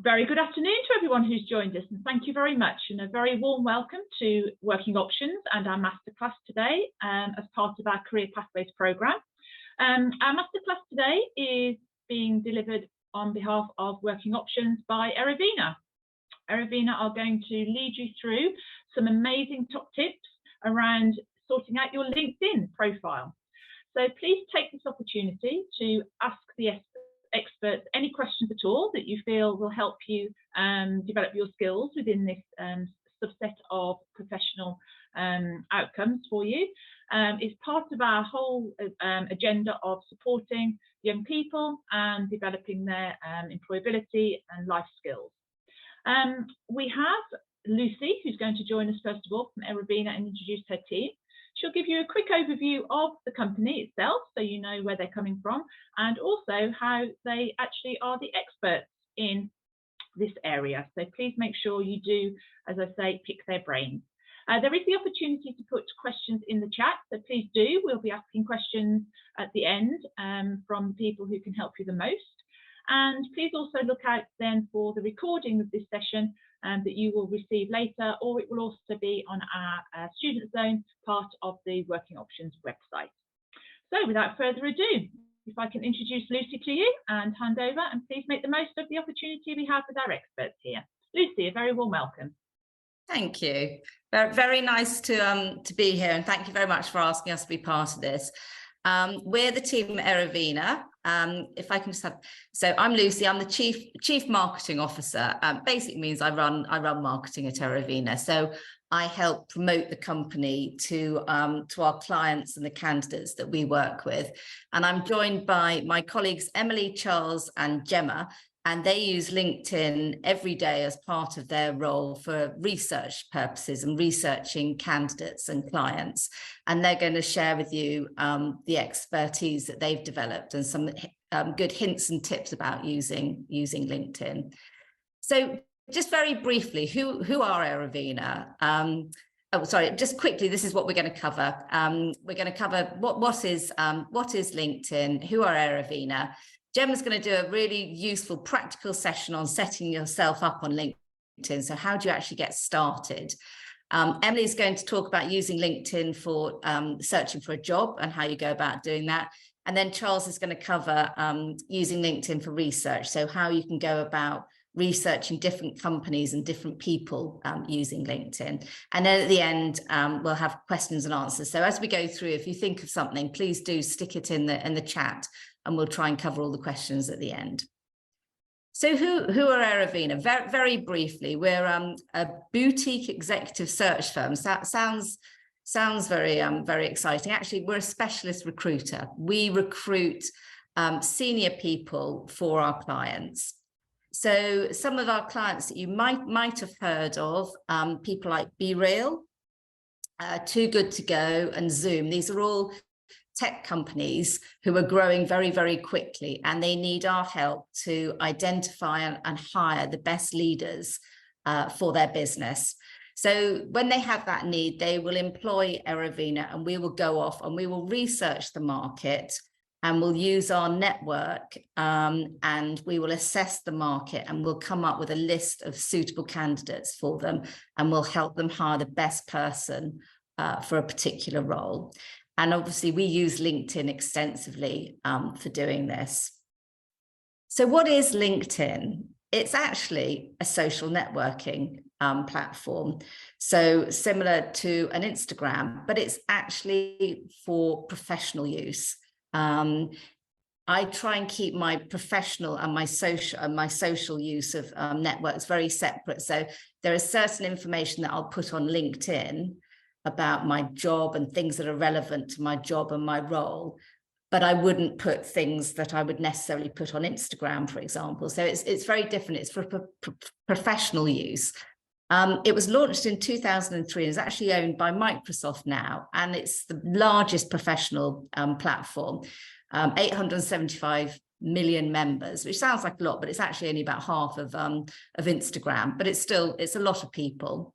Very good afternoon to everyone who's joined us, and thank you very much, and a very warm welcome to Working Options and our masterclass today as part of our Career Pathways programme. Our masterclass today is being delivered on behalf of Working Options by Erevina. Erevina are going to lead you through some amazing top tips around sorting out your LinkedIn profile. So please take this opportunity to ask the experts any questions at all that you feel will help you develop your skills within this subset of professional outcomes for you. It's part of our whole agenda of supporting young people and developing their employability and life skills. We have Lucy, who's going to join us first of all from Erevina and introduce her team. She'll give you a quick overview of the company itself, so you know where they're coming from, and also how they actually are the experts in this area. So please make sure you do, as I say, pick their brains. There is the opportunity to put questions in the chat, so please do. We'll be asking questions at the end from people who can help you the most. And please also look out then for the recording of this session that you will receive later, or it will also be on our Student Zone, part of the Working Options website. So without further ado, if I can introduce Lucy to you and hand over, and please make the most of the opportunity we have with our experts here. Lucy, a very warm welcome. Thank you. Very nice to be here, and thank you very much for asking us to be part of this. We're the team at Erevina. If I can just have, so I'm Lucy. I'm the chief marketing officer. Basically means I run marketing at Erevina. So I help promote the company to our clients and the candidates that we work with. And I'm joined by my colleagues Emily, Charles, and Gemma. And they use LinkedIn every day as part of their role for research purposes and researching candidates and clients. And they're going to share with you the expertise that they've developed and some good hints and tips about using LinkedIn. So just very briefly, who are Erevina? Oh, sorry, just quickly, this is what we're going to cover. We're going to cover what is LinkedIn, who are Erevina. Gemma's going to do a really useful practical session on setting yourself up on LinkedIn. So how do you actually get started? Emily's going to talk about using LinkedIn for searching for a job and how you go about doing that. And then Charles is going to cover using LinkedIn for research. So how you can go about researching different companies and different people using LinkedIn. And then at the end, we'll have questions and answers. So as we go through, if you think of something, please do stick it in the chat, and we'll try and cover all the questions at the end. So who are Erevina? Very briefly, we're a boutique executive search firm. So that sounds very exciting. Actually, we're a specialist recruiter. We recruit senior people for our clients. So some of our clients that you might have heard of, people like BeReal, Too Good To Go, and Zoom. These are all tech companies who are growing very, very quickly, and they need our help to identify and hire the best leaders for their business. So when they have that need, they will employ Erevina, and we will go off and we will research the market, and we'll use our network and we will assess the market, and we'll come up with a list of suitable candidates for them, and we'll help them hire the best person for a particular role. And obviously we use LinkedIn extensively for doing this. So what is LinkedIn? It's actually a social networking platform. So similar to an Instagram, but it's actually for professional use. I try and keep my professional and my social use of networks very separate. So there is certain information that I'll put on LinkedIn about my job and things that are relevant to my job and my role, but I wouldn't put things that I would necessarily put on Instagram, for example. So it's very different. It's for professional use. It was launched in 2003 and is actually owned by Microsoft now, and it's the largest professional platform, 875 million members, which sounds like a lot, but it's actually only about half of Instagram, but it's a lot of people.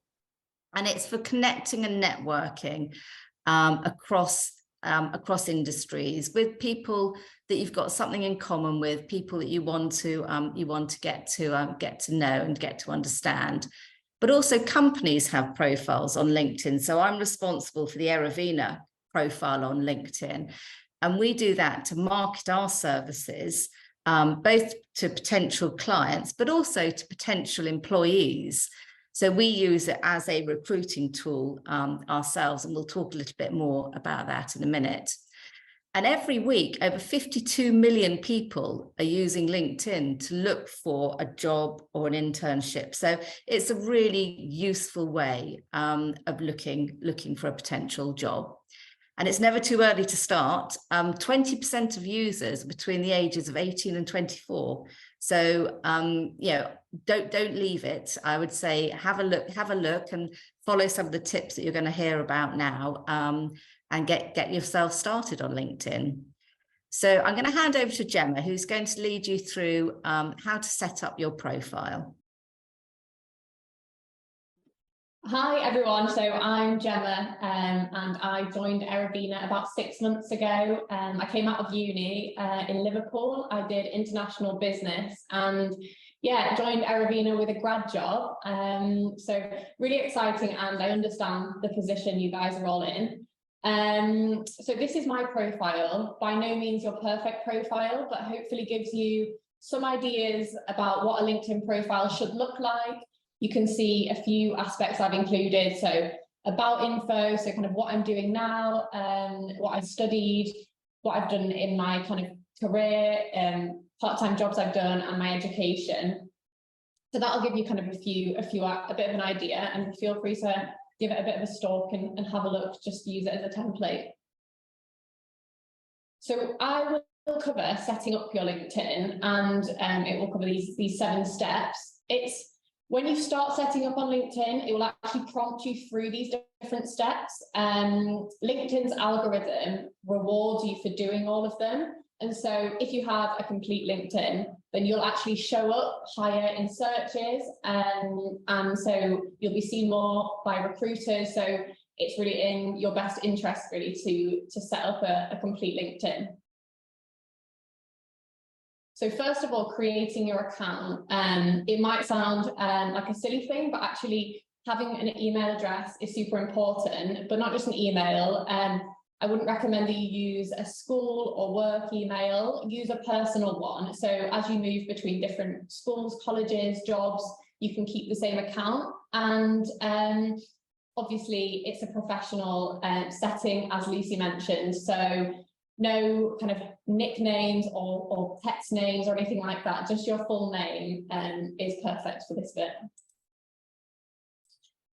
And it's for connecting and networking across across industries, with people that you've got something in common with, people that you want to get to know and get to understand. But also companies have profiles on LinkedIn. So I'm responsible for the Aravina profile on LinkedIn. And we do that to market our services, both to potential clients, but also to potential employees. So we use it as a recruiting tool ourselves, and we'll talk a little bit more about that in a minute. And every week, over 52 million people are using LinkedIn to look for a job or an internship. So it's a really useful way of looking for a potential job. And it's never too early to start. 20% of users between the ages of 18 and 24. So, don't leave it. I would say have a look and follow some of the tips that you're going to hear about now, and get yourself started on LinkedIn. So I'm going to hand over to Gemma, who's going to lead you through how to set up your profile. Hi everyone, so I'm Gemma and I joined Aravina about 6 months ago. I came out of uni in Liverpool. I did international business and joined Aravina with a grad job. So really exciting, and I understand the position you guys are all in. So this is my profile. By no means your perfect profile, but hopefully gives you some ideas about what a LinkedIn profile should look like. You can see a few aspects I've included. So about info, so kind of what I'm doing now, what I studied, what I've done in my kind of career, part-time jobs I've done, and my education. So that'll give you kind of a bit of an idea, and feel free to give it a bit of a stalk and have a look, just use it as a template. So I will cover setting up your LinkedIn, and it will cover these 7 steps. It's when you start setting up on LinkedIn, it will actually prompt you through these different steps. LinkedIn's algorithm rewards you for doing all of them. And so if you have a complete LinkedIn, then you'll actually show up higher in searches, and so you'll be seen more by recruiters. So it's really in your best interest really to set up a complete LinkedIn. So first of all, creating your account. It might sound like a silly thing, but actually having an email address is super important, but not just an email. I wouldn't recommend that you use a school or work email. Use a personal one. So as you move between different schools, colleges, jobs, you can keep the same account. And obviously it's a professional setting, as Lucy mentioned. So no kind of nicknames or pet names or anything like that. Just your full name is perfect for this bit.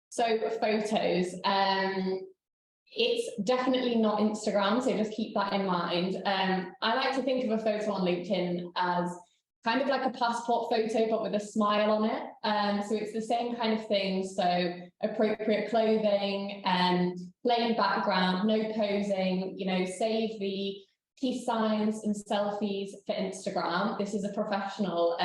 So photos. It's definitely not Instagram, so just keep that in mind. I like to think of a photo on LinkedIn as kind of like a passport photo, but with a smile on it. So it's the same kind of thing. So appropriate clothing, plain background, no posing, save the peace signs and selfies for Instagram. This is a professional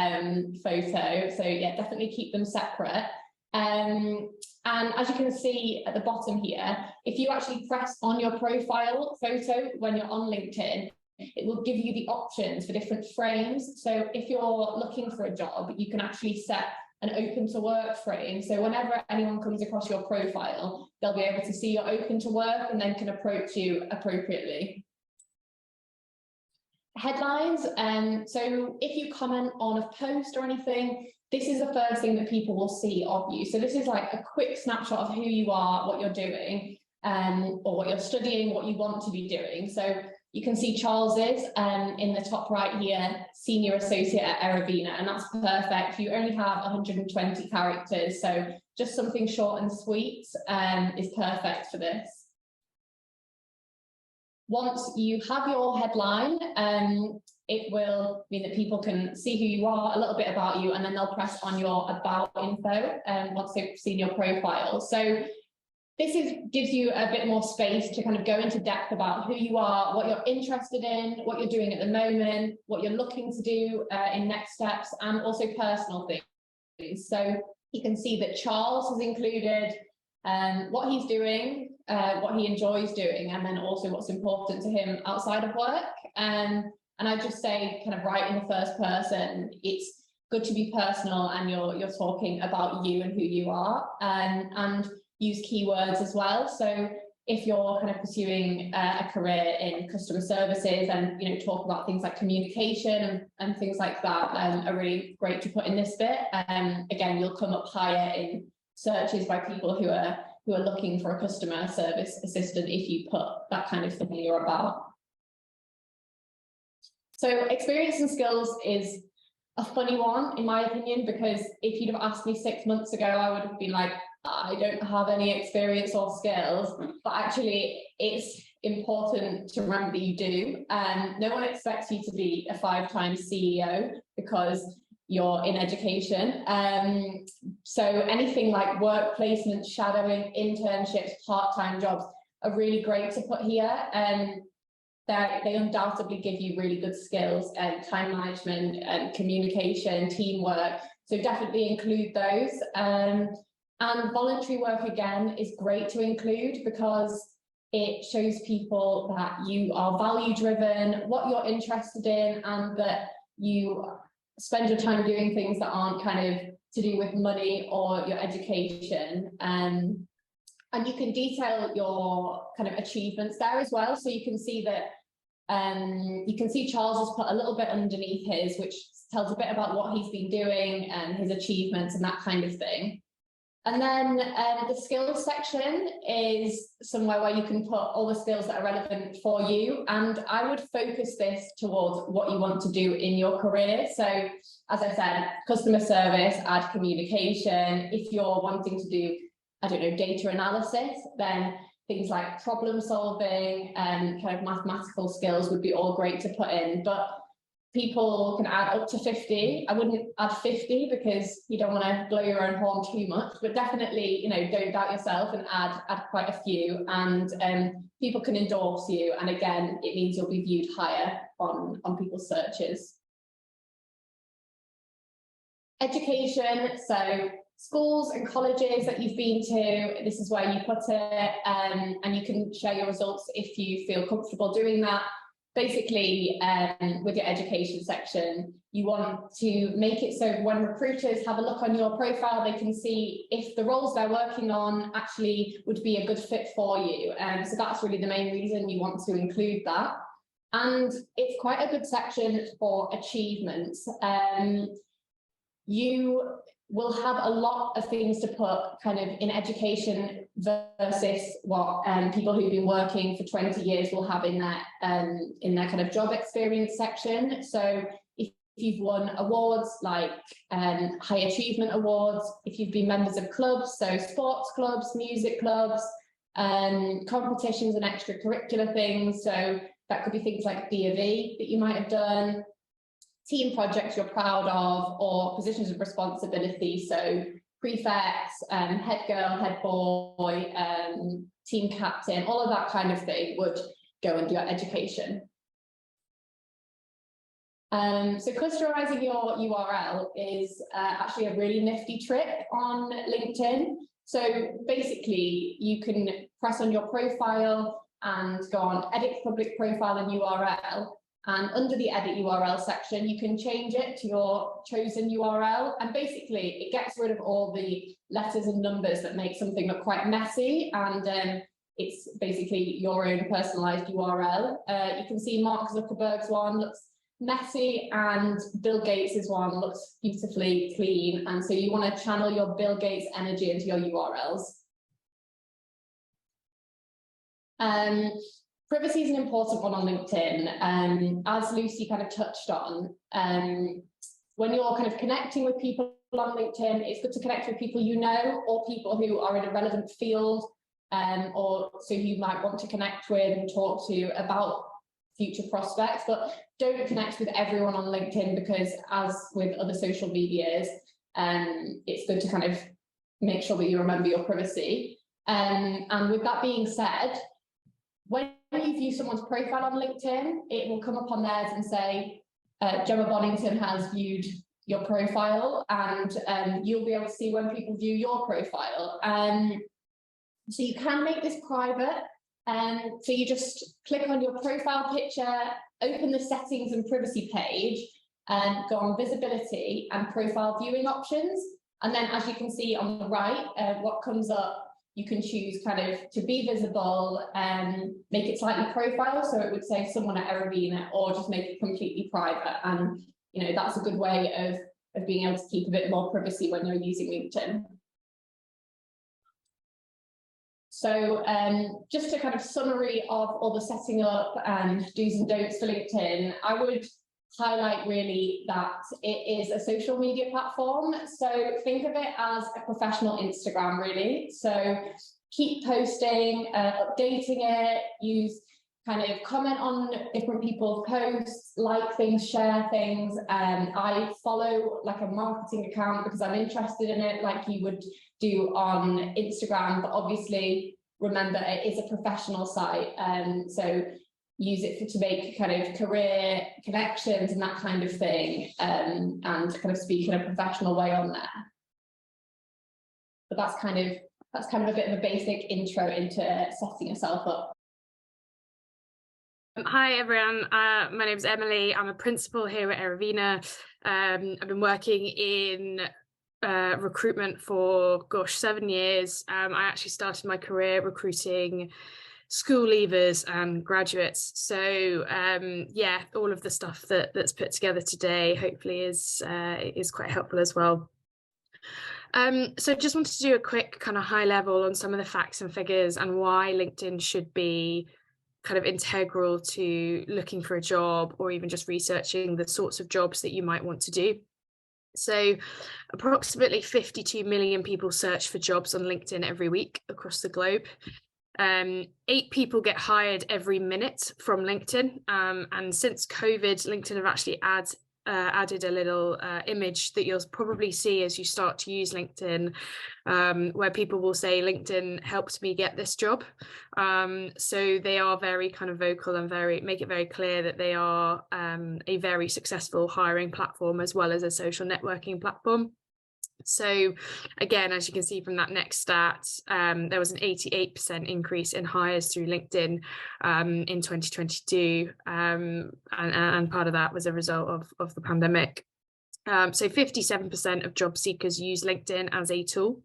photo. So yeah, definitely keep them separate. And as you can see at the bottom here, if you actually press on your profile photo when you're on LinkedIn, it will give you the options for different frames. So if you're looking for a job, you can actually set an open to work frame. So whenever anyone comes across your profile, they'll be able to see you're open to work and then can approach you appropriately. Headlines. So if you comment on a post or anything, this is the first thing that people will see of you. So this is like a quick snapshot of who you are, what you're doing, or what you're studying, what you want to be doing. So you can see Charles's in the top right here, Senior Associate at Aravina, and that's perfect. You only have 120 characters, so just something short and sweet is perfect for this. Once you have your headline, it will mean that people can see who you are, a little bit about you, and then they'll press on your about info once they've seen your profile. So this gives you a bit more space to kind of go into depth about who you are, what you're interested in, what you're doing at the moment, what you're looking to do in next steps, and also personal things. So you can see that Charles has included what he's doing, what he enjoys doing, and then also what's important to him outside of work. And I just say, kind of write in the first person. It's good to be personal, and you're talking about you and who you are, and use keywords as well. So if you're kind of pursuing a career in customer services, and talk about things like communication and things like that, are really great to put in this bit. Again, you'll come up higher in searches by people who are looking for a customer service assistant if you put that kind of thing you're about. So experience and skills is a funny one, in my opinion, because if you'd have asked me 6 months ago, I would have been like, I don't have any experience or skills, but actually it's important to remember that you do. No one expects you to be a 5-time CEO because you're in education. So anything like work placement, shadowing, internships, part-time jobs are really great to put here. They undoubtedly give you really good skills and time management and communication, teamwork. So definitely include those. And voluntary work, again, is great to include because it shows people that you are value driven, what you're interested in, and that you spend your time doing things that aren't kind of to do with money or your education. And you can detail your kind of achievements there as well. So you can see that you can see Charles has put a little bit underneath his, which tells a bit about what he's been doing and his achievements and that kind of thing. And then the skills section is somewhere where you can put all the skills that are relevant for you. And I would focus this towards what you want to do in your career. So, as I said, customer service, add communication. If you're wanting to do, I don't know, data analysis, then things like problem solving and kind of mathematical skills would be all great to put in. But people can add up to 50. I wouldn't add 50 because you don't want to blow your own horn too much, but definitely, don't doubt yourself and add quite a few, and people can endorse you. And again, it means you'll be viewed higher on people's searches. Education, so schools and colleges that you've been to, this is where you put it, and you can share your results if you feel comfortable doing that. Basically, with your education section, you want to make it so when recruiters have a look on your profile, they can see if the roles they're working on actually would be a good fit for you. So that's really the main reason you want to include that. And it's quite a good section for achievements. You will have a lot of things to put kind of in education versus what people who've been working for 20 years will have in their kind of job experience section. So if you've won awards like high achievement awards, if you've been members of clubs, so sports clubs, music clubs, competitions and extracurricular things, so that could be things like D&V that you might have done, team projects you're proud of, or positions of responsibility, so prefects, head girl, head boy, team captain, all of that kind of thing would go into your education. So clusterizing your URL is actually a really nifty trick on LinkedIn. So basically, you can press on your profile and go on edit public profile and URL. And under the edit URL section, you can change it to your chosen URL. And basically, it gets rid of all the letters and numbers that make something look quite messy. And it's basically your own personalized URL. You can see Mark Zuckerberg's one looks messy, and Bill Gates's one looks beautifully clean. And so you want to channel your Bill Gates energy into your URLs. Privacy is an important one on LinkedIn. As Lucy kind of touched on, when you're kind of connecting with people on LinkedIn, it's good to connect with people you know, or people who are in a relevant field, or so you might want to connect with and talk to about future prospects. But don't connect with everyone on LinkedIn, because as with other social medias, it's good to kind of make sure that you remember your privacy. And with that being said, when you view someone's profile on LinkedIn, it will come up on theirs and say, Gemma Bonington has viewed your profile, and you'll be able to see when people view your profile. So you can make this private. So you just click on your profile picture, open the settings and privacy page, and go on visibility and profile viewing options. And then, as you can see on the right, what comes up, you can choose kind of to be visible and make it slightly profile. So it would say someone at Eravina, or just make it completely private. And, you know, that's a good way of being able to keep a bit more privacy when you're using LinkedIn. So just a kind of summary of all the setting up and do's and don'ts for LinkedIn, I would highlight really that it is a social media platform. So think of it as a professional Instagram, really. So keep posting, updating it, use kind of comment on different people's posts, like things, share things. I follow like a marketing account because I'm interested in it, like you would do on Instagram, but obviously remember it is a professional site, so use it to make kind of career connections and that kind of thing, and kind of speak in a professional way on there. But that's kind of a bit of a basic intro into setting yourself up. Hi everyone, my name is Emily. I'm a principal here at Eravina. I've been working in recruitment for 7 years. I actually started my career recruiting school leavers and graduates. So yeah, all of the stuff that's put together today hopefully is quite helpful as well. So just wanted to do a quick kind of high level on some of the facts and figures and why LinkedIn should be kind of integral to looking for a job, or even just researching the sorts of jobs that you might want to do. So approximately 52 million people search for jobs on LinkedIn every week across the globe. 8 people get hired every minute from LinkedIn. And since COVID, LinkedIn have actually added a little image that you'll probably see as you start to use LinkedIn, where people will say, LinkedIn helped me get this job. So they are very kind of vocal and make it very clear that they are a very successful hiring platform as well as a social networking platform. So again, as you can see from that next stat, there was an 88% increase in hires through LinkedIn in 2022, and part of that was a result of the pandemic. So 57% of job seekers use LinkedIn as a tool,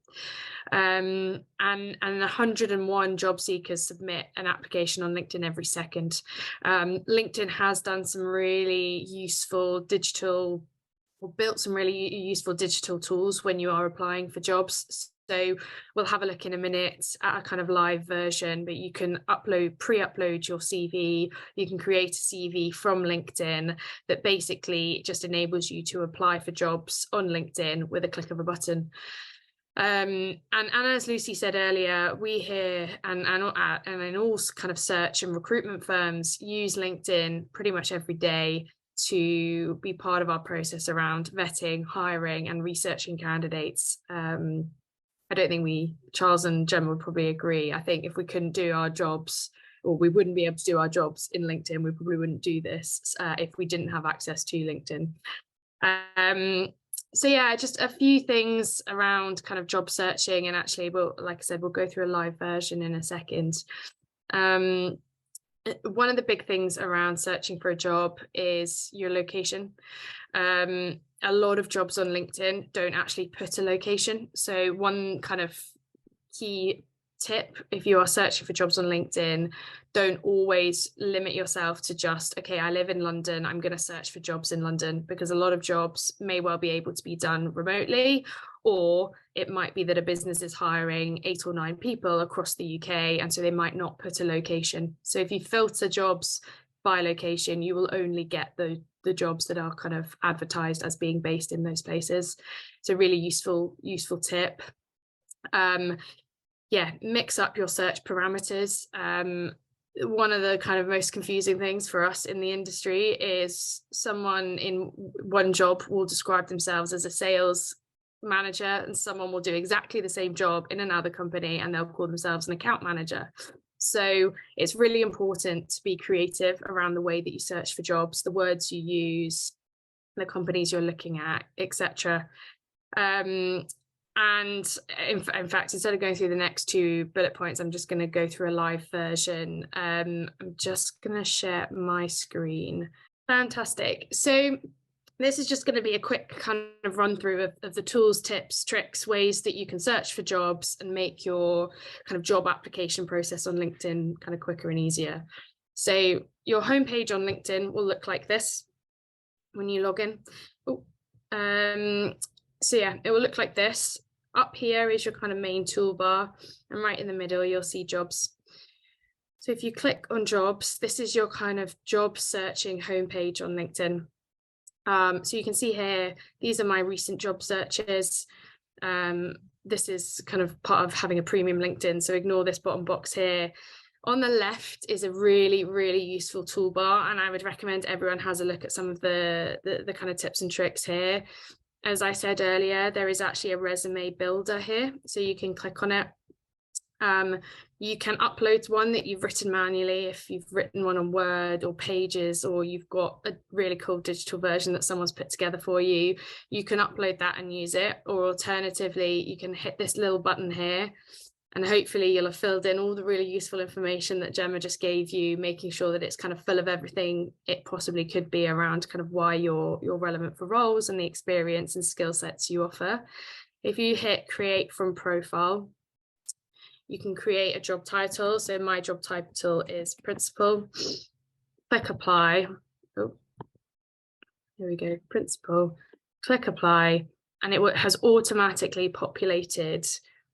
and 101 job seekers submit an application on LinkedIn every second. LinkedIn has done some really useful built some really useful digital tools when you are applying for jobs. So we'll have a look in a minute at a kind of live version, but you can pre-upload your CV. You can create a CV from LinkedIn that basically just enables you to apply for jobs on LinkedIn with a click of a button. And as Lucy said earlier, we here and in all kind of search and recruitment firms use LinkedIn pretty much every day to be part of our process around vetting, hiring and researching candidates. I don't think Charles and Gemma would probably agree. I think if we couldn't do our jobs, or we wouldn't be able to do our jobs in LinkedIn, we probably wouldn't do this if we didn't have access to LinkedIn. So yeah, just a few things around kind of job searching, and actually, like I said, we'll go through a live version in a second. One of the big things around searching for a job is your location. A lot of jobs on LinkedIn don't actually put a location. So one kind of key tip, if you are searching for jobs on LinkedIn, don't always limit yourself to just, okay, I live in London, I'm going to search for jobs in London, because a lot of jobs may well be able to be done remotely, or it might be that a business is hiring 8 or 9 people across the UK, and so they might not put a location. So if you filter jobs by location, you will only get the jobs that are kind of advertised as being based in those places. It's a really useful tip. Yeah, mix up your search parameters. One of the kind of most confusing things for us in the industry is someone in one job will describe themselves as a sales manager, and someone will do exactly the same job in another company and they'll call themselves an account manager. So it's really important to be creative around the way that you search for jobs, the words you use, the companies you're looking at, etc. And in fact, instead of going through the next 2 bullet points, I'm just going to go through a live version. I'm just going to share my screen. Fantastic. So this is just going to be a quick kind of run through of the tools, tips, tricks, ways that you can search for jobs and make your kind of job application process on LinkedIn kind of quicker and easier. So your homepage on LinkedIn will look like this when you log in. So yeah, it will look like this. Up here is your kind of main toolbar, and right in the middle, you'll see jobs. So if you click on jobs, this is your kind of job searching homepage on LinkedIn. So you can see here, these are my recent job searches. This is kind of part of having a premium LinkedIn, so ignore this bottom box here. On the left is a really, really useful toolbar, and I would recommend everyone has a look at some of the kind of tips and tricks here. As I said earlier, there is actually a resume builder here, so you can click on it. You can upload one that you've written manually if you've written one on Word or Pages, or you've got a really cool digital version that someone's put together for you. You can upload that and use it, or alternatively, you can hit this little button here, and hopefully you'll have filled in all the really useful information that Gemma just gave you, making sure that it's kind of full of everything it possibly could be around kind of why you're relevant for roles and the experience and skill sets you offer. If you hit create from profile, you can create a job title. So my job title is principal. Click apply. Oh, here we go, principal. Click apply, and it has automatically populated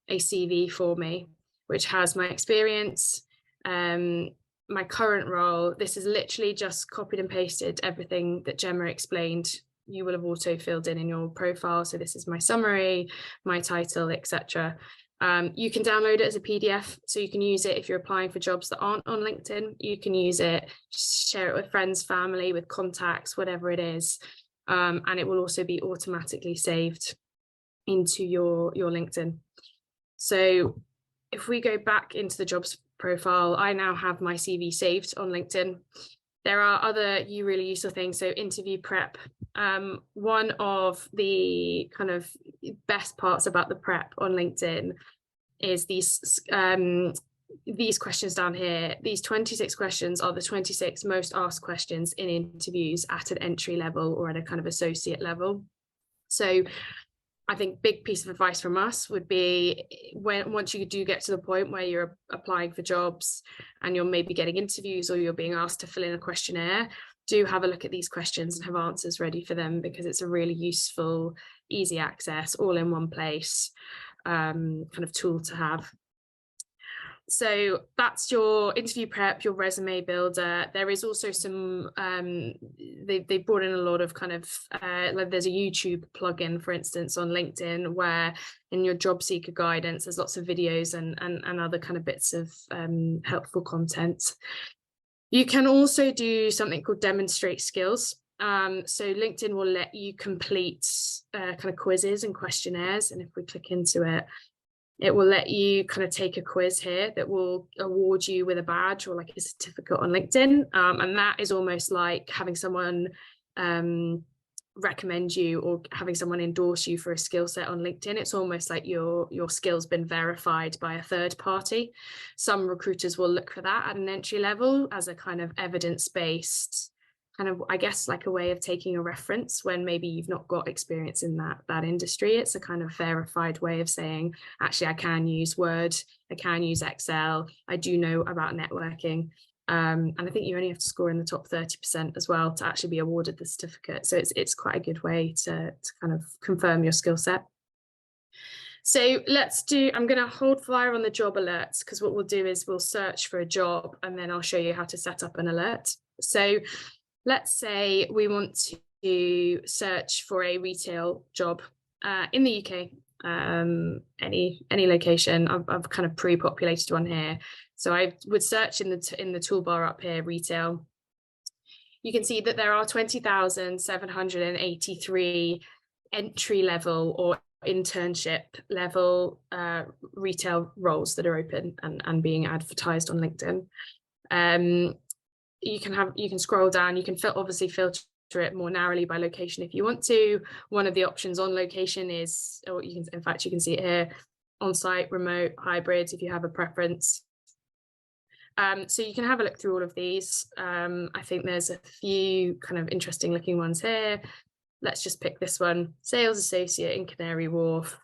a CV for me, which has my experience, my current role. This is literally just copied and pasted everything that Gemma explained. You will have auto filled in your profile. So this is my summary, my title, etc. You can download it as a PDF, so you can use it if you're applying for jobs that aren't on LinkedIn. You can use it, share it with friends, family, with contacts, whatever it is, and it will also be automatically saved into your LinkedIn. So if we go back into the jobs profile, I now have my CV saved on LinkedIn. There are other really useful things. So interview prep. One of the kind of best parts about the prep on LinkedIn is these questions down here. These 26 questions are the 26 most asked questions in interviews at an entry level or at a kind of associate level. So I think big piece of advice from us would be once you do get to the point where you're applying for jobs and you're maybe getting interviews or you're being asked to fill in a questionnaire, do have a look at these questions and have answers ready for them, because it's a really useful, easy access, all in one place kind of tool to have. So that's your interview prep, your resume builder. There is also some, they brought in a lot of kind of, like there's a YouTube plugin, for instance, on LinkedIn, where in your job seeker guidance, there's lots of videos and other kind of bits of helpful content. You can also do something called demonstrate skills. So LinkedIn will let you complete kind of quizzes and questionnaires. And if we click into it, it will let you kind of take a quiz here that will award you with a badge or like a certificate on LinkedIn. And that is almost like having someone recommend you or having someone endorse you for a skill set on LinkedIn. It's almost like your skills been verified by a third party. Some recruiters will look for that at an entry level as a kind of evidence-based kind of, I guess, like a way of taking a reference when maybe you've not got experience in that industry. It's a kind of verified way of saying, actually, I can use Word, I can use Excel, I do know about networking. And I think you only have to score in the top 30% as well to actually be awarded the certificate. So it's quite a good way to kind of confirm your skill set. So I'm going to hold fire on the job alerts, because what we'll do is we'll search for a job and then I'll show you how to set up an alert. So let's say we want to search for a retail job in the UK, any location. I've kind of pre-populated one here. So I would search in the toolbar up here, retail. You can see that there are 20,783 entry level or internship level retail roles that are open and being advertised on LinkedIn. You can scroll down, you can obviously filter it more narrowly by location if you want to. One of the options on location is, or you can, in fact, you can see it here, on-site, remote, hybrid, if you have a preference. So you can have a look through all of these. I think there's a few kind of interesting looking ones here. Let's just pick this one, sales associate in Canary Wharf.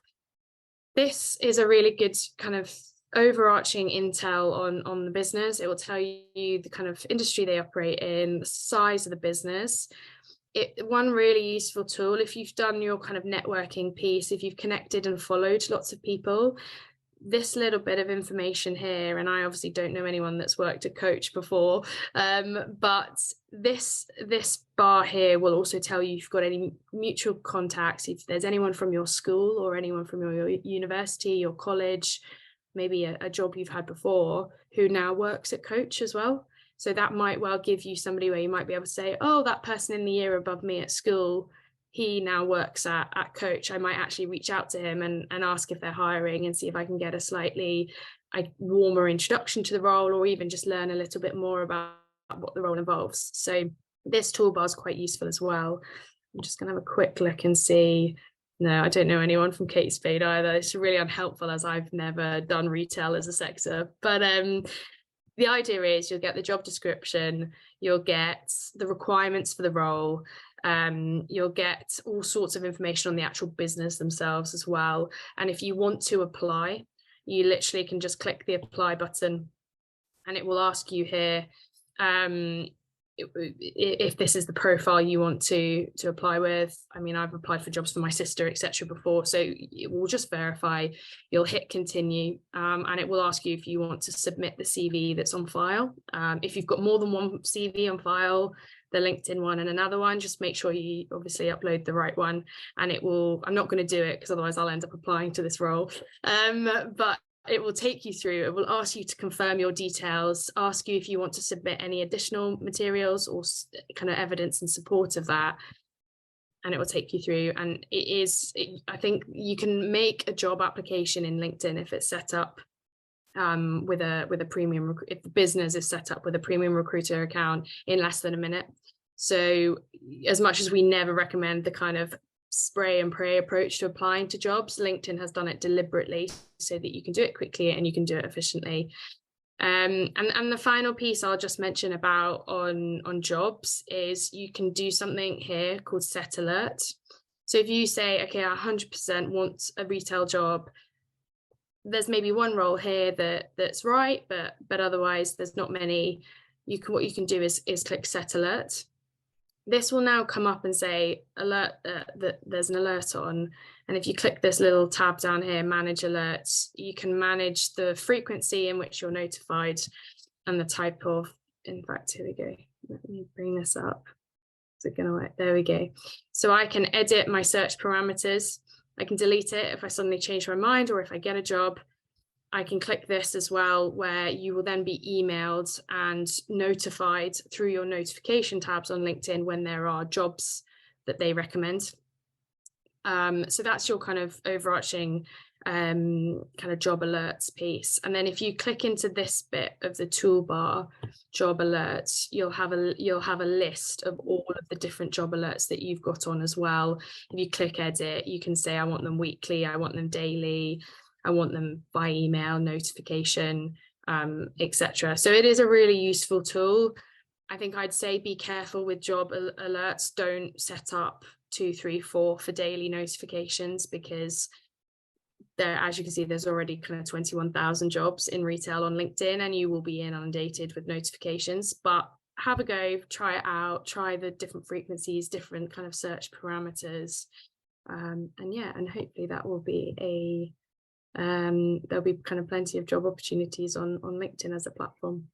This is a really good kind of overarching intel on the business. It will tell you the kind of industry they operate in, the size of the business. One really useful tool, if you've done your kind of networking piece, if you've connected and followed lots of people, this little bit of information here, and I obviously don't know anyone that's worked at Coach before, but this bar here will also tell you if you've got any mutual contacts, if there's anyone from your school or anyone from your university, your college, maybe a job you've had before, who now works at Coach as well. So that might well give you somebody where you might be able to say, oh, that person in the year above me at school, he now works at Coach. I might actually reach out to him and ask if they're hiring and see if I can get a slightly warmer introduction to the role, or even just learn a little bit more about what the role involves. So this toolbar is quite useful as well. I'm just going to have a quick look and see. No, I don't know anyone from Kate Spade either. It's really unhelpful as I've never done retail as a sector. But the idea is you'll get the job description, you'll get the requirements for the role, you'll get all sorts of information on the actual business themselves as well. And if you want to apply, you literally can just click the apply button and it will ask you here if this is the profile you want to apply with. I mean, I've applied for jobs for my sister, etc. before, so it will just verify. You'll hit continue, and it will ask you if you want to submit the CV that's on file. If you've got more than one CV on file, the LinkedIn one and another one, just make sure you obviously upload the right one, and it will, I'm not going to do it because otherwise I'll end up applying to this role, but it will take you through, it will ask you to confirm your details, ask you if you want to submit any additional materials or kind of evidence in support of that, and it will take you through. And I think you can make a job application in LinkedIn if it's set up with a premium, if the business is set up with a premium recruiter account, in less than a minute. So as much as we never recommend the kind of spray and pray approach to applying to jobs, LinkedIn has done it deliberately so that you can do it quickly and you can do it efficiently. And the final piece I'll just mention about on jobs is you can do something here called set alert. So if you say, okay, I 100% want a retail job, there's maybe one role here that's right, but otherwise there's not many. What you can do is click set alert. This will now come up and say alert that there's an alert on. And if you click this little tab down here, manage alerts, you can manage the frequency in which you're notified and the type of, in fact, here we go. Let me bring this up. Is it going to work? There we go. So I can edit my search parameters. I can delete it if I suddenly change my mind or if I get a job. I can click this as well, where you will then be emailed and notified through your notification tabs on LinkedIn when there are jobs that they recommend. So that's your kind of overarching kind of job alerts piece. And then if you click into this bit of the toolbar, job alerts, you'll have a list of all of the different job alerts that you've got on as well. If you click edit, you can say, I want them weekly, I want them daily, I want them by email, notification, etc. So it is a really useful tool. I think I'd say be careful with job alerts. Don't set up 2, 3, 4 for daily notifications, because there, as you can see, there's already kind of 21,000 jobs in retail on LinkedIn, and you will be inundated with notifications. But have a go, try it out, try the different frequencies, different kind of search parameters, and yeah, and hopefully that will be there'll be kind of plenty of job opportunities on LinkedIn as a platform.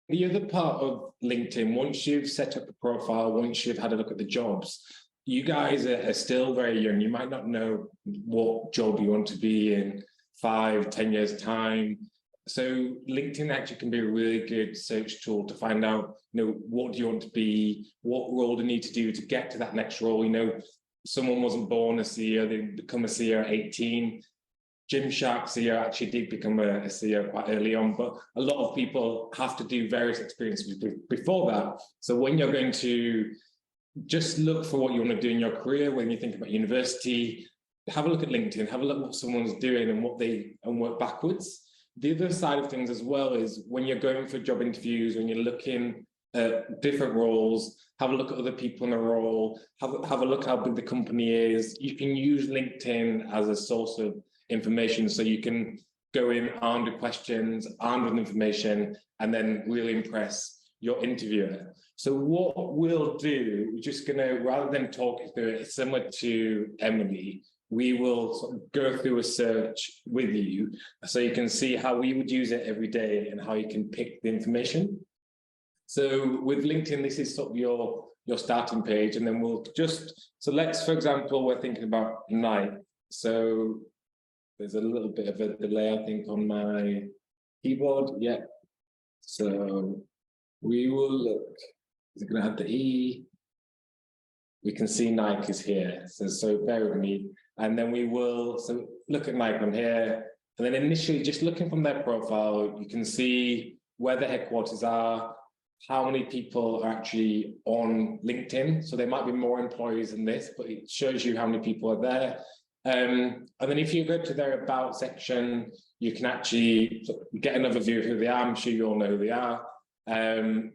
The other part of LinkedIn, once you've set up a profile, once you've had a look at the jobs, you guys are still very young. You might not know what job you want to be in 5, 10 years' time. So LinkedIn actually can be a really good search tool to find out, what do you want to be, what role do you need to do to get to that next role. Someone wasn't born a CEO, they become a CEO at 18. Gymshark CEO actually did become a CEO quite early on, but a lot of people have to do various experiences before that. So when you're going to just look for what you want to do in your career, when you think about university, have a look at LinkedIn, have a look at what someone's doing and work backwards. The other side of things as well is when you're going for job interviews, when you're looking at different roles, have a look at other people in a role, have a look at how big the company is. You can use LinkedIn as a source of information, so you can go in armed with questions, armed with information, and then really impress your interviewer. So what we'll do, we're just going to, rather than talk through it, similar to Emily, we will sort of go through a search with you so you can see how we would use it every day and how you can pick the information. So with LinkedIn, this is sort of your starting page, and then we'll just, so let's, for example, we're thinking about Nike. So there's a little bit of a delay, I think, on my keyboard. Yeah. So we will look, is it going to have the E? We can see Nike is here. So bear with me. And then we will look at Nike on here. And then initially, just looking from their profile, you can see where the headquarters are, how many people are actually on LinkedIn. So there might be more employees than this, but it shows you how many people are there. And then if you go to their About section, you can actually get another view of who they are. I'm sure you all know who they are.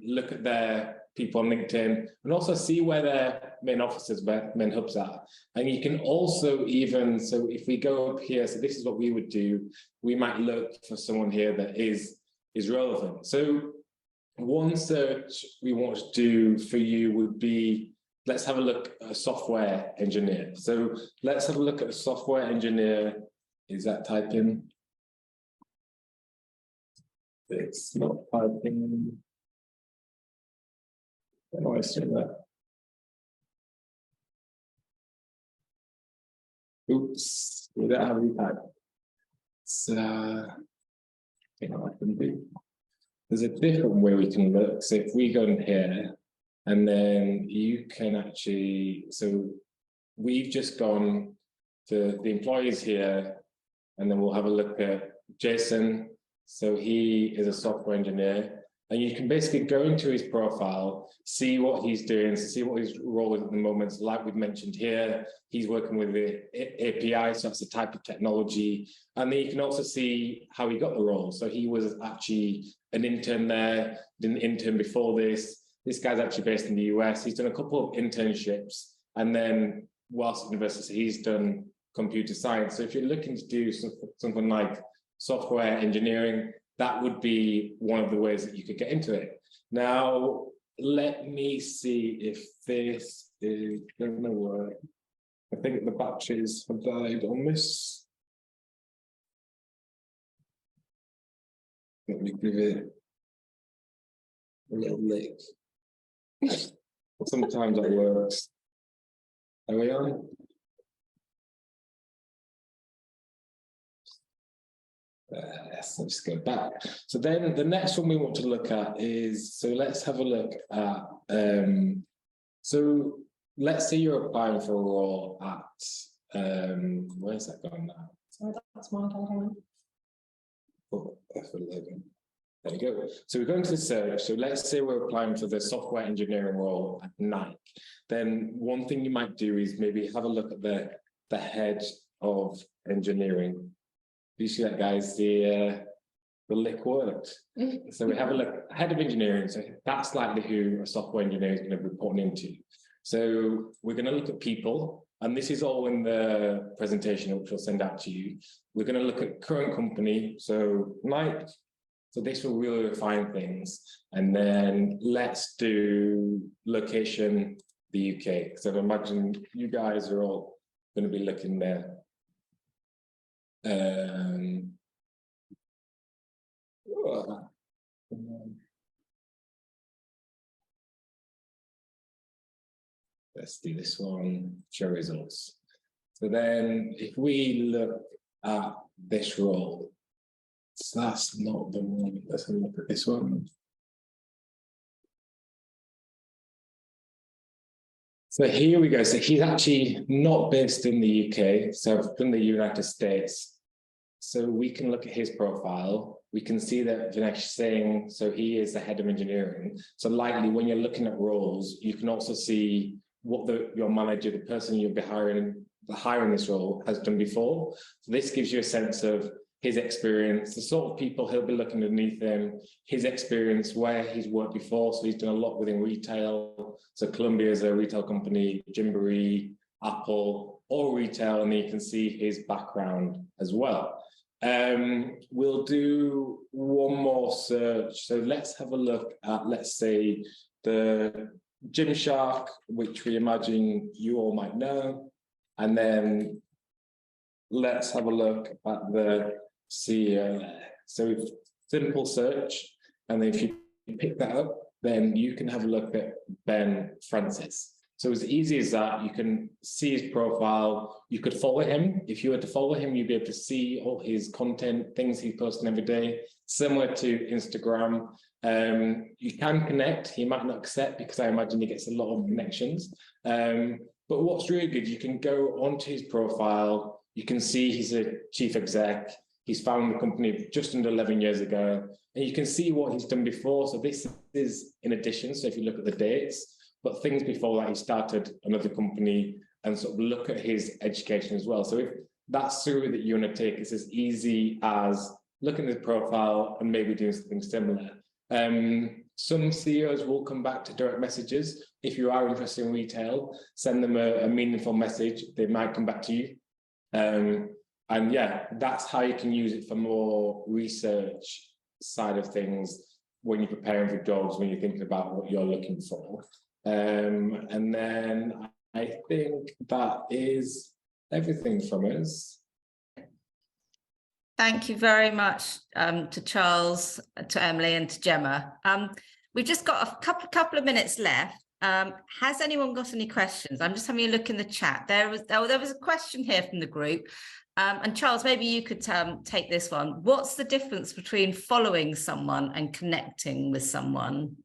Look at their people on LinkedIn and also see where their main offices, where main hubs are. And you can also even, so if we go up here, so this is what we would do, we might look for someone here that is relevant. So one search we want to do for you would be, let's have a look at a software engineer. So let's have a look at a software engineer. Is that typing? It's not typing. I know I said that. Oops, we don't have any type. So, I think what I can do. There's a different way we can look. So if we go in here, and then you can actually, so we've just gone to the employees here, and then we'll have a look at Jason. So he is a software engineer, and you can basically go into his profile, see what he's doing, see what his role is at the moment. So like we've mentioned here, he's working with the API, so that's the type of technology. And then you can also see how he got the role. So he was actually an intern there, did an intern before this. This guy's actually based in the US. He's done a couple of internships, and then whilst at university, he's done computer science. So if you're looking to do something like software engineering, that would be one of the ways that you could get into it. Now, let me see if this is going to work. I think the batteries have died on this. Let me give it a little lick. Sometimes that works. Are we on? Yes, let's go back. So then the next one we want to look at is, so let's have a look at, so let's say you're applying for a role at, where's that gone now? Sorry, that's my time. Oh, F11. There you go. So we're going to the search. So let's say we're applying for the software engineering role at Nike. Then one thing you might do is maybe have a look at the head of engineering. You see that, guys? The lick worked. So we have a look, head of engineering. So that's likely who a software engineer is going to be reporting into. So we're going to look at people, and this is all in the presentation, which we'll send out to you. We're going to look at current company. So Nike. So this will really refine things. And then let's do location, the UK. So imagine you guys are all going to be looking there. Let's do this one, show results. So then if we look at this role, so that's not the one. Let's have a look at this one. So here we go. So he's actually not based in the UK, so in the United States. So we can look at his profile. We can see that Vinesh Singh, so he is the head of engineering. So likely when you're looking at roles, you can also see what your manager, the person you'll be hiring this role, has done before. So this gives you a sense of his experience, the sort of people he'll be looking underneath him, his experience, where he's worked before. So he's done a lot within retail. So Columbia is a retail company, Gymboree, Apple, all retail, and then you can see his background as well. We'll do one more search. So let's have a look at, let's say, the Gymshark, which we imagine you all might know. And then let's have a look at the CEO. So simple search. And then if you pick that up, then you can have a look at Ben Francis. So as easy as that, you can see his profile. You could follow him. If you were to follow him, you'd be able to see all his content, things he's posting every day, similar to Instagram. You can connect. He might not accept because I imagine he gets a lot of connections. But what's really good, you can go onto his profile. You can see he's a chief exec. He's founded the company just under 11 years ago. And you can see what he's done before. So this is in addition. So if you look at the dates, but things before that, he started another company, and sort of look at his education as well. So if that's the route that you want to take, it's as easy as looking at the profile and maybe doing something similar. Some CEOs will come back to direct messages. If you are interested in retail, send them a meaningful message. They might come back to you. And yeah, that's how you can use it for more research side of things when you're preparing for jobs, when you're thinking about what you're looking for. And then I think that is everything from us. Thank you very much to Charles, to Emily, and to Gemma. We've just got a couple of minutes left. Has anyone got any questions? I'm just having a look in the chat. There was a question here from the group. And Charles, maybe you could take this one. What's the difference between following someone and connecting with someone?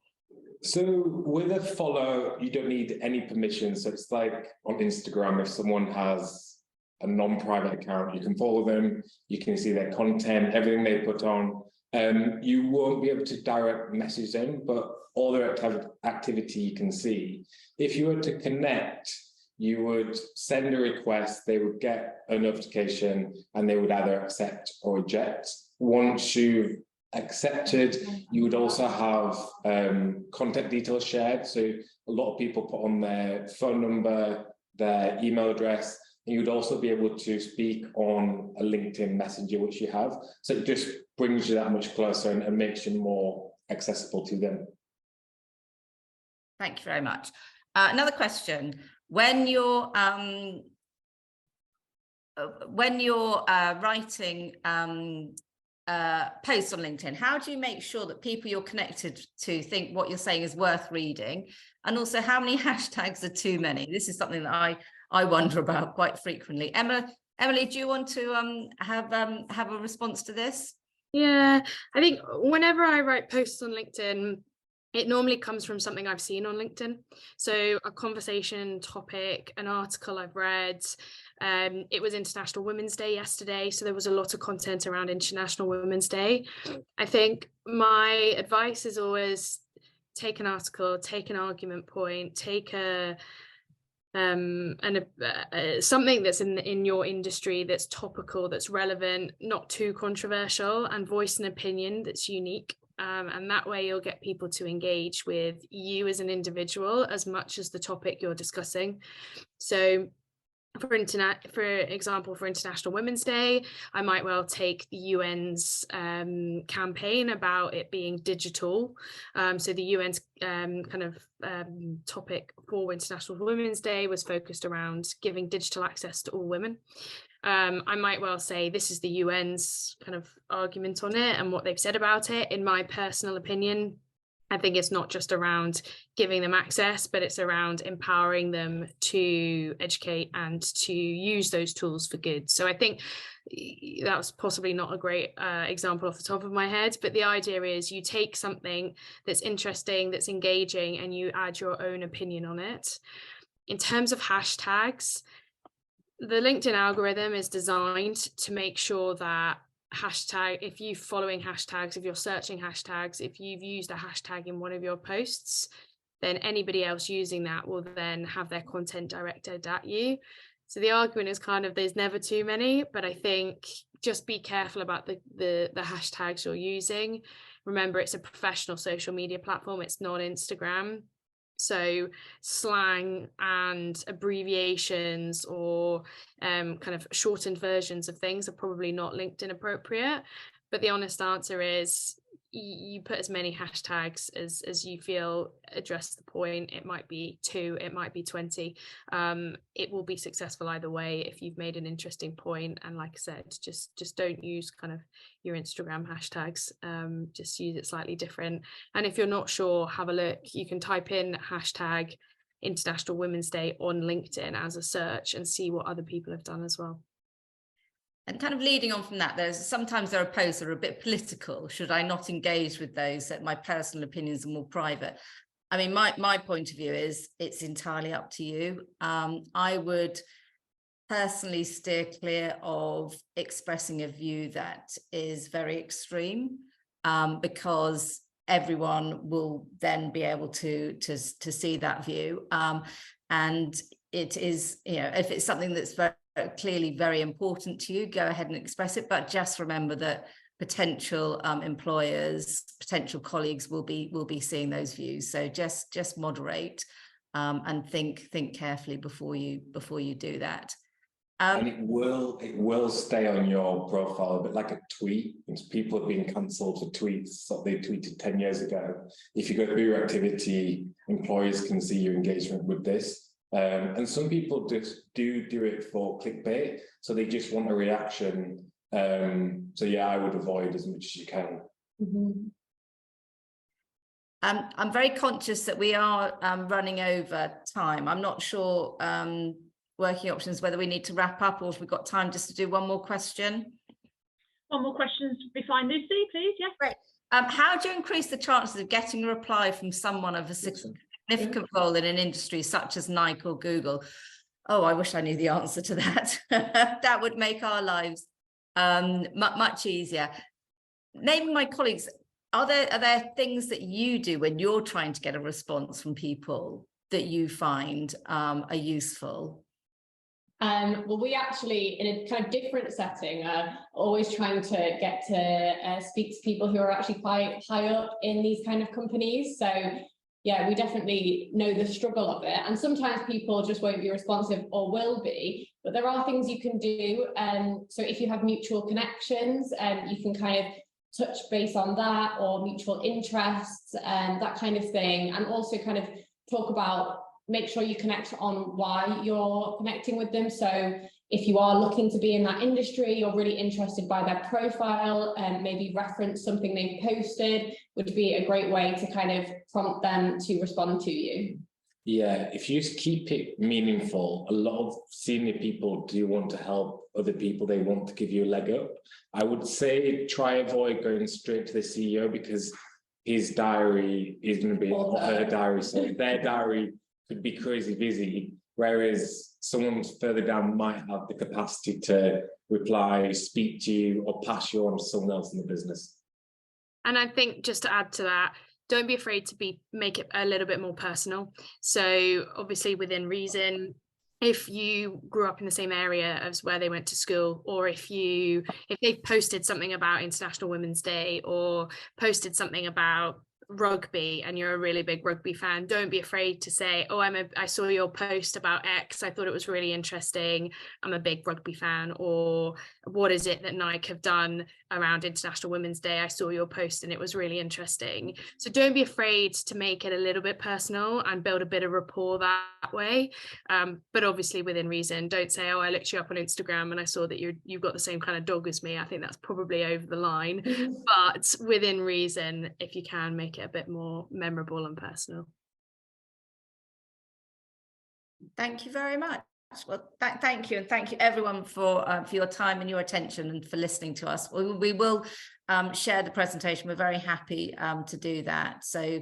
So with a follow, you don't need any permission. So it's like on Instagram, if someone has a non-private account, you can follow them, you can see their content, everything they put on. You won't be able to direct message them, but all their activity you can see. If you were to connect, you would send a request, they would get a notification, and they would either accept or reject. Once you've accepted, you would also have contact details shared. So a lot of people put on their phone number, their email address, and you would also be able to speak on a LinkedIn Messenger, which you have. So it just brings you that much closer and makes you more accessible to them. Thank you very much. Another question. When you're writing posts on LinkedIn, how do you make sure that people you're connected to think what you're saying is worth reading? And also, how many hashtags are too many? This is something that I wonder about quite frequently. Emily, do you want to have a response to this? Yeah, I think whenever I write posts on LinkedIn, it normally comes from something I've seen on LinkedIn. So a conversation topic, an article I've read. It was International Women's Day yesterday, so there was a lot of content around International Women's Day. I think my advice is always take an article, take an argument point, take something that's in your industry that's topical, that's relevant, not too controversial, and voice an opinion that's unique. And that way you'll get people to engage with you as an individual as much as the topic you're discussing. So for example, for International Women's Day, I might well take the UN's campaign about it being digital. So the UN's topic for International Women's Day was focused around giving digital access to all women. I might well say this is the UN's kind of argument on it and what they've said about it. In my personal opinion, I think it's not just around giving them access, but it's around empowering them to educate and to use those tools for good. So I think that was possibly not a great example off the top of my head, but the idea is you take something that's interesting, that's engaging, and you add your own opinion on it. In terms of hashtags, the LinkedIn algorithm is designed to make sure that hashtag, if you're following hashtags, if you're searching hashtags, if you've used a hashtag in one of your posts, then anybody else using that will then have their content directed at you. So the argument is kind of there's never too many, but I think just be careful about the hashtags you're using. Remember, it's a professional social media platform, it's not Instagram. So slang and abbreviations or kind of shortened versions of things are probably not LinkedIn appropriate. But the honest answer is you put as many hashtags as you feel address the point. It might be 2, it might be 20. It will be successful either way if you've made an interesting point. And like I said, just don't use kind of your Instagram hashtags. Just use it slightly different. And if you're not sure, have a look. You can type in hashtag International Women's Day on LinkedIn as a search and see what other people have done as well. And kind of leading on from that, sometimes there are posts that are a bit political. Should I not engage with those? That my personal opinions are more private. I mean, my point of view is it's entirely up to you. I would personally steer clear of expressing a view that is very extreme, because everyone will then be able to see that view. And it is, you know, if it's something that's very clearly very important to you, go ahead and express it, but just remember that potential employers, potential colleagues will be seeing those views. So just moderate and think carefully before you do that. And it will stay on your profile a bit like a tweet. People have been cancelled for tweets that they tweeted 10 years ago. If you go through your activity, employers can see your engagement with this. And some people just do it for clickbait, so they just want a reaction. So yeah, I would avoid as much as you can. Mm-hmm. I'm very conscious that we are running over time. I'm not sure, Working Options, whether we need to wrap up or if we've got time just to do one more question. One more question to be fine, Lucy, please. Yes. Great. How do you increase the chances of getting a reply from someone of a significant role in an industry such as Nike or Google? Oh, I wish I knew the answer to that. That would make our lives much easier. Naming my colleagues, are there things that you do when you're trying to get a response from people that you find are useful? Well, we actually, in a kind of different setting, are always trying to get to speak to people who are actually quite high up in these kind of companies. So yeah, we definitely know the struggle of it. And sometimes people just won't be responsive or will be, but there are things you can do. So if you have mutual connections, you can kind of touch base on that, or mutual interests, that kind of thing. And also kind of talk about, make sure you connect on why you're connecting with them. So if you are looking to be in that industry, you're really interested by their profile, and maybe reference something they've posted, would be a great way to kind of prompt them to respond to you. Yeah, if you keep it meaningful, a lot of senior people do want to help other people. They want to give you a leg up. I would say try avoid going straight to the CEO, because his diary is going to be, or her diary, so their diary could be crazy busy, whereas someone further down might have the capacity to reply, speak to you, or pass you on to someone else in the business. And I think, just to add to that, don't be afraid to make it a little bit more personal. So obviously within reason, if you grew up in the same area as where they went to school, or if they've posted something about International Women's Day, or posted something about rugby and you're a really big rugby fan, don't be afraid to say, oh, I saw your post about X, I thought it was really interesting, I'm a big rugby fan. Or what is it that Nike have done around International Women's Day, I saw your post and it was really interesting. So don't be afraid to make it a little bit personal and build a bit of rapport that way, but obviously within reason. Don't say, oh, I looked you up on Instagram and I saw that you've got the same kind of dog as me. I think that's probably over the line. But within reason, if you can, make it a bit more memorable and personal. Thank you very much. Well, thank you, and thank you everyone for your time and your attention, and for listening to us. We will share the presentation. We're very happy to do that. So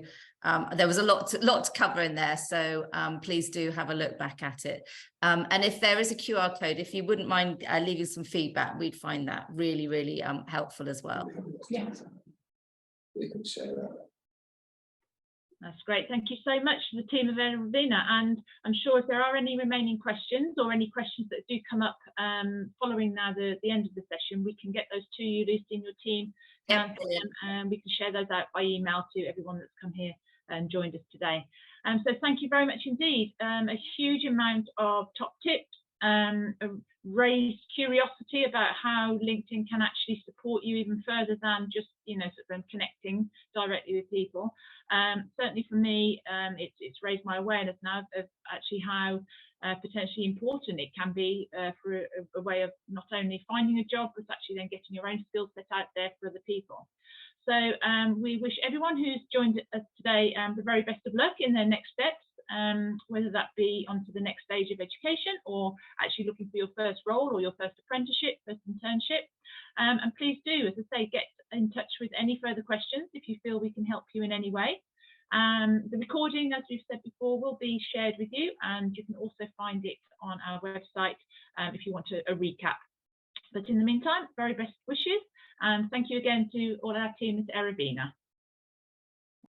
There was a lot to cover in there, so please do have a look back at it. And if there is a QR code, if you wouldn't mind leaving some feedback, we'd find that really, really helpful as well. Yeah. We can share that. That's great. Thank you so much to the team of Eravina. And I'm sure if there are any remaining questions or any questions that do come up following now the end of the session, we can get those to you, Lucy, and your team. Yep. And we can share those out by email to everyone that's come here and joined us today. So thank you very much indeed. A huge amount of top tips, raised curiosity about how LinkedIn can actually support you even further than just, you know, sort of connecting directly with people. Certainly for me, it's raised my awareness now of actually how potentially important it can be for a way of not only finding a job, but actually then getting your own skill set out there for other people. So we wish everyone who's joined us today the very best of luck in their next steps, whether that be onto the next stage of education or actually looking for your first role or your first apprenticeship, first internship. And please do, as I say, get in touch with any further questions if you feel we can help you in any way. The recording, as we've said before, will be shared with you, and you can also find it on our website if you want a recap. But in the meantime, very best wishes, and thank you again to all our team at Eravina.